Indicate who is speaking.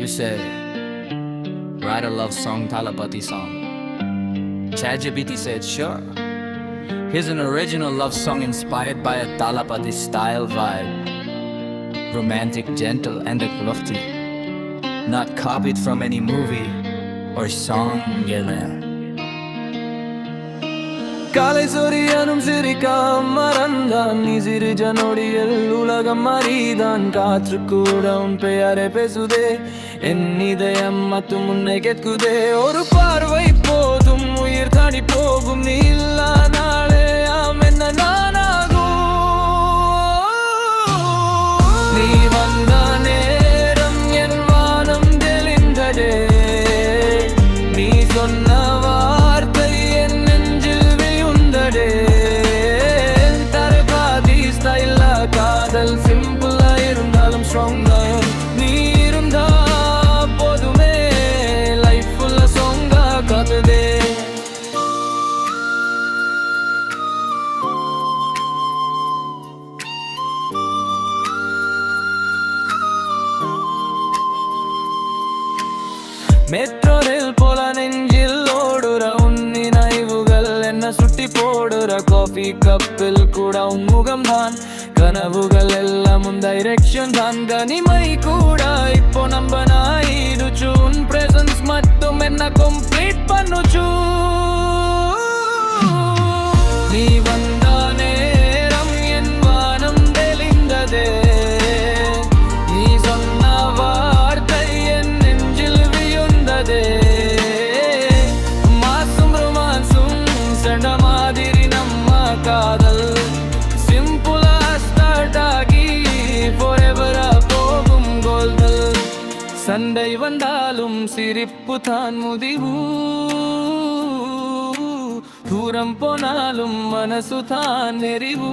Speaker 1: You said, write a love song, Talapati song. ChatGPT said, sure. Here's an original love song inspired by a Talapati style vibe. Romantic, gentle, and uplifting. Not copied from any movie or song. காலை சொரியனும் சிரிக்காம மறந்தான் நீ சிரிஜ நொடியில் உலகம் அறிதான் காற்று கூட உன் பெயரை பேசுதே என் இதயம் மட்டும் உன்னை கேட்குதே ஒரு பார்வை போதும் உயிர் தாண்டி போகும் நீ இல்லா நாளே ஆம் என்ன நானாகும் நீ வந்த நேரம் என் வானம் தெளிந்ததே நீ சொன்ன காதல் சிம்பிளா இருந்தாலும் ஸ்ட்ராங்கா நீ இருந்தா போதுமே லைஃப் ஃபுல்லா சாங்கா காத்துதே மெட்ரோ ரயில் போல நெஞ்சில் ஓடுற உன் நினைவுகள் என்ன சுட்டி போடுற காஃபி கப்பில் கூட உன் முகம்தான் கனவுகள் எல்லாம் உன் டைரக்ஷன் தான் கனிமை கூட இப்போ நம்ம நாயிடுச்சு உன் பிரசன்ஸ் மட்டும் என்ன கம்ப்ளீட் பண்ணுச்சு நீ வந்த நேரம் என் வானம் தெளிந்ததே நீ சொன்ன வார்த்தை என் நெஞ்சில் விழுந்ததே மாசும் ரொமான்ஸும் சண்ட மாதிரி நம்ம காதல் சண்டை வந்தாலும் சிரிப்பு தான் முதிவு தூரம் போனாலும் மனசு தான் நெறிவு